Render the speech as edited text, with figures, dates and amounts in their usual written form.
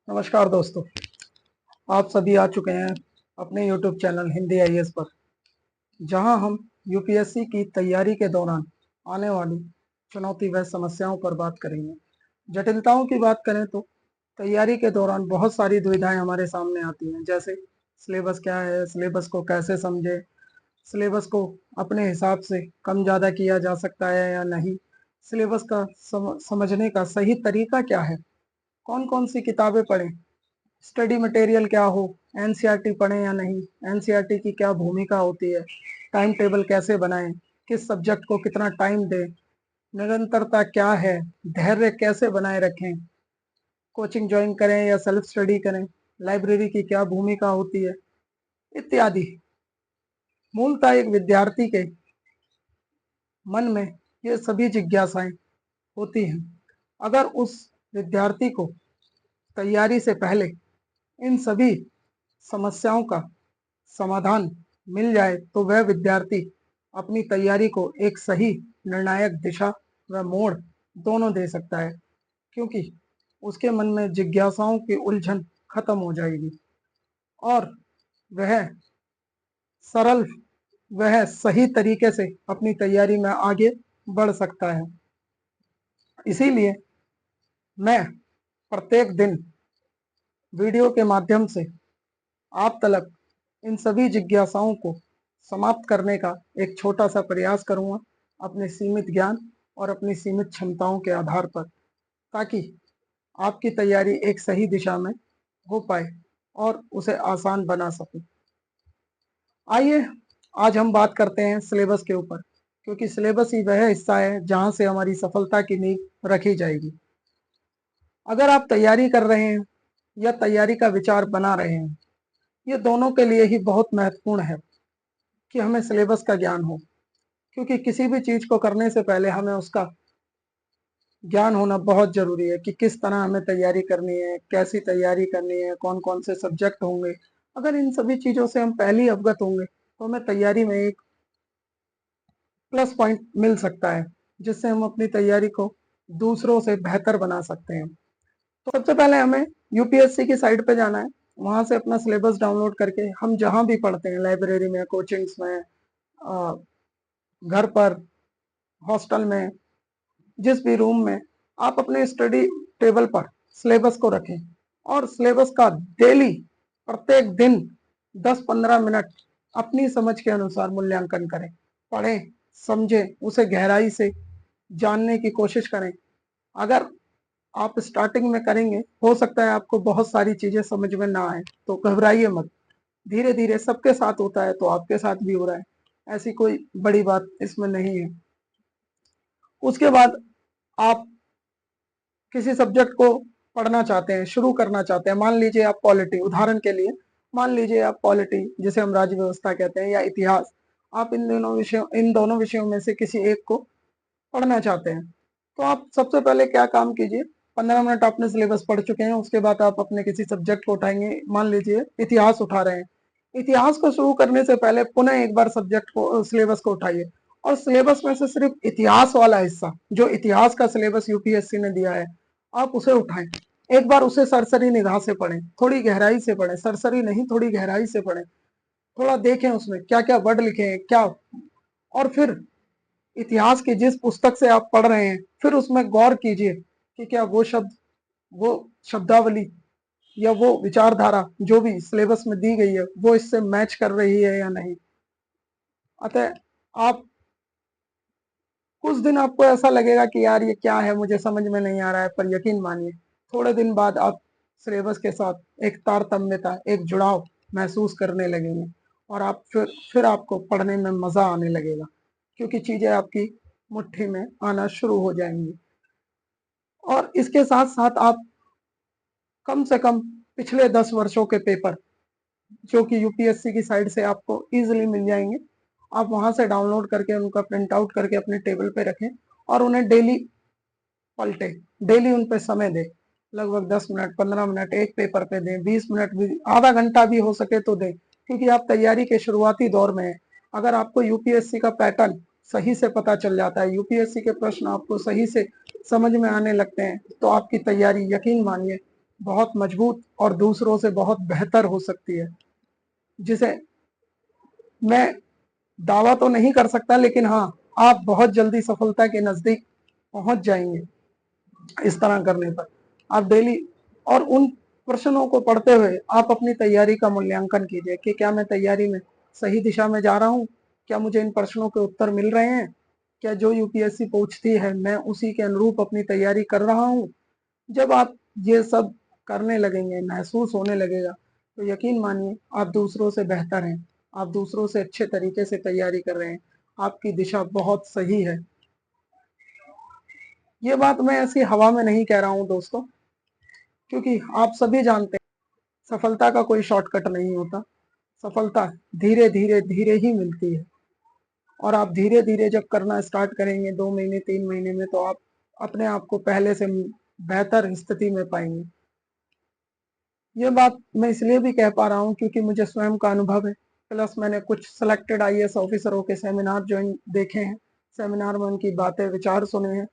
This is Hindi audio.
नमस्कार दोस्तों, आप सभी आ चुके हैं अपने YouTube चैनल हिंदी आईएएस पर, जहां हम यूपीएससी की तैयारी के दौरान आने वाली चुनौती व समस्याओं पर बात करेंगे। जटिलताओं की बात करें तो तैयारी के दौरान बहुत सारी दुविधाएं हमारे सामने आती हैं, जैसे सिलेबस क्या है, सिलेबस को कैसे समझे, सिलेबस को अपने हिसाब से कम ज़्यादा किया जा सकता है या नहीं, सिलेबस का समझने का सही तरीका क्या है, कौन कौन सी किताबें पढ़ें, स्टडी मटेरियल क्या हो, एनसीईआरटी पढ़ें या नहीं, एनसीईआरटी की क्या भूमिका होती है, टाइम टेबल कैसे बनाएं, किस सब्जेक्ट को कितना टाइम दें, निरंतरता क्या है, धैर्य कैसे बनाए रखें, कोचिंग ज्वाइन करें या सेल्फ स्टडी करें, लाइब्रेरी की क्या भूमिका होती है, इत्यादि। मूलतः एक विद्यार्थी के मन में ये सभी जिज्ञासाएं होती हैं। अगर उस विद्यार्थी को तैयारी से पहले इन सभी समस्याओं का समाधान मिल जाए तो वह विद्यार्थी अपनी तैयारी को एक सही निर्णायक दिशा व मोड़ दोनों दे सकता है, क्योंकि उसके मन में जिज्ञासाओं की उलझन खत्म हो जाएगी और वह सरल वह सही तरीके से अपनी तैयारी में आगे बढ़ सकता है। इसीलिए मैं प्रत्येक दिन वीडियो के माध्यम से आप तक इन सभी जिज्ञासाओं को समाप्त करने का एक छोटा सा प्रयास करूंगा अपने सीमित ज्ञान और अपनी सीमित क्षमताओं के आधार पर, ताकि आपकी तैयारी एक सही दिशा में हो पाए और उसे आसान बना सकूं। आइए आज हम बात करते हैं सिलेबस के ऊपर, क्योंकि सिलेबस ही वह हिस्सा है जहां से हमारी सफलता की नींव रखी जाएगी। अगर आप तैयारी कर रहे हैं या तैयारी का विचार बना रहे हैं, ये दोनों के लिए ही बहुत महत्वपूर्ण है कि हमें सिलेबस का ज्ञान हो, क्योंकि किसी भी चीज को करने से पहले हमें उसका ज्ञान होना बहुत जरूरी है कि किस तरह हमें तैयारी करनी है, कैसी तैयारी करनी है, कौन कौन से सब्जेक्ट होंगे। अगर इन सभी चीजों से हम पहले ही अवगत होंगे तो हमें तैयारी में एक प्लस पॉइंट मिल सकता है, जिससे हम अपनी तैयारी को दूसरों से बेहतर बना सकते हैं। तो सबसे पहले हमें यूपीएससी की साइट पे जाना है, वहां से अपना सिलेबस डाउनलोड करके हम जहां भी पढ़ते हैं, लाइब्रेरी में, कोचिंग्स में, घर पर, हॉस्टल में, जिस भी रूम में, आप अपने स्टडी टेबल पर सिलेबस को रखें और सिलेबस का डेली प्रत्येक दिन 10-15 मिनट अपनी समझ के अनुसार मूल्यांकन करें, पढ़ें, समझें, उसे गहराई से जानने की कोशिश करें। अगर आप स्टार्टिंग में करेंगे, हो सकता है आपको बहुत सारी चीजें समझ में ना आए, तो घबराइए मत, धीरे धीरे सबके साथ होता है तो आपके साथ भी हो रहा है, ऐसी कोई बड़ी बात इसमें नहीं है। उसके बाद आप किसी सब्जेक्ट को पढ़ना चाहते हैं, शुरू करना चाहते हैं, मान लीजिए आप पॉलिटी, उदाहरण के लिए मान लीजिए आप पॉलिटी, जिसे हम राज्य व्यवस्था कहते हैं, या इतिहास, आप इन दोनों विषयों में से किसी एक को पढ़ना चाहते हैं, तो आप सबसे पहले क्या काम कीजिए, 15 मिनट आपने सिलेबस पढ़ चुके हैं, उसके बाद आप अपने किसी सब्जेक्ट को उठाएंगे, मान लीजिए इतिहास उठा रहे हैं, इतिहास को शुरू करने से पहले पुनः एक बार सब्जेक्ट को, सिलेबस को उठाइए और सिलेबस में से सिर्फ इतिहास वाला हिस्सा, जो इतिहास का सिलेबस यूपीएससी ने दिया है, आप उसे उठाएं, एक बार उसे सरसरी निगाह से पढ़ें, थोड़ी गहराई से पढ़ें, सरसरी नहीं, थोड़ी गहराई से पढ़ें, थोड़ा देखें उसमें क्या क्या वर्ड लिखे हैं क्या, और फिर इतिहास की जिस पुस्तक से आप पढ़ रहे हैं, फिर उसमें गौर कीजिए कि क्या वो शब्द, वो शब्दावली या वो विचारधारा जो भी सिलेबस में दी गई है वो इससे मैच कर रही है या नहीं। अतः आप कुछ दिन आपको ऐसा लगेगा कि यार ये क्या है, मुझे समझ में नहीं आ रहा है, पर यकीन मानिए थोड़े दिन बाद आप सिलेबस के साथ एक तारतम्यता, एक जुड़ाव महसूस करने लगेंगे और आप फिर आपको पढ़ने में मजा आने लगेगा, क्योंकि चीजें आपकी मुट्ठी में आना शुरू हो जाएंगी। और इसके साथ साथ आप कम से कम पिछले 10 वर्षों के पेपर, जो कि यूपीएससी की साइड से आपको इजीली मिल जाएंगे, आप वहां से डाउनलोड करके उनका प्रिंट आउट करके अपने टेबल पे रखें और उन्हें डेली पलटे, डेली उन पे समय दें, लगभग 10 मिनट, 15 मिनट एक पेपर पे दें, 20 मिनट भी, आधा घंटा भी हो सके तो दें, क्योंकि आप तैयारी के शुरुआती दौर में हैं। अगर आपको यूपीएससी का पैटर्न सही से पता चल जाता है, यूपीएससी के प्रश्न आपको सही से समझ में आने लगते हैं, तो आपकी तैयारी, यकीन मानिए, बहुत मजबूत और दूसरों से बहुत बेहतर हो सकती है, जिसे मैं दावा तो नहीं कर सकता, लेकिन हाँ, आप बहुत जल्दी सफलता के नजदीक पहुंच जाएंगे इस तरह करने पर। आप डेली और उन प्रश्नों को पढ़ते हुए आप अपनी तैयारी का मूल्यांकन कीजिए कि क्या मैं तैयारी में सही दिशा में जा रहा हूँ, क्या मुझे इन प्रश्नों के उत्तर मिल रहे हैं, क्या जो यूपीएससी पूछती है मैं उसी के अनुरूप अपनी तैयारी कर रहा हूँ। जब आप ये सब करने लगेंगे, महसूस होने लगेगा, तो यकीन मानिए आप दूसरों से बेहतर हैं, आप दूसरों से अच्छे तरीके से तैयारी कर रहे हैं, आपकी दिशा बहुत सही है। ये बात मैं ऐसी हवा में नहीं कह रहा हूँ दोस्तों, क्योंकि आप सभी जानते हैं सफलता का कोई शॉर्टकट नहीं होता। सफलता धीरे धीरे धीरे ही मिलती है, और आप धीरे धीरे जब करना स्टार्ट करेंगे 2 महीने 3 महीने में, तो आप अपने आप को पहले से बेहतर स्थिति में पाएंगे। ये बात मैं इसलिए भी कह पा रहा हूँ क्योंकि मुझे स्वयं का अनुभव है, प्लस मैंने कुछ सिलेक्टेड आईएएस ऑफिसरों के सेमिनार ज्वाइन देखे हैं, सेमिनार में उनकी बातें विचार सुने हैं,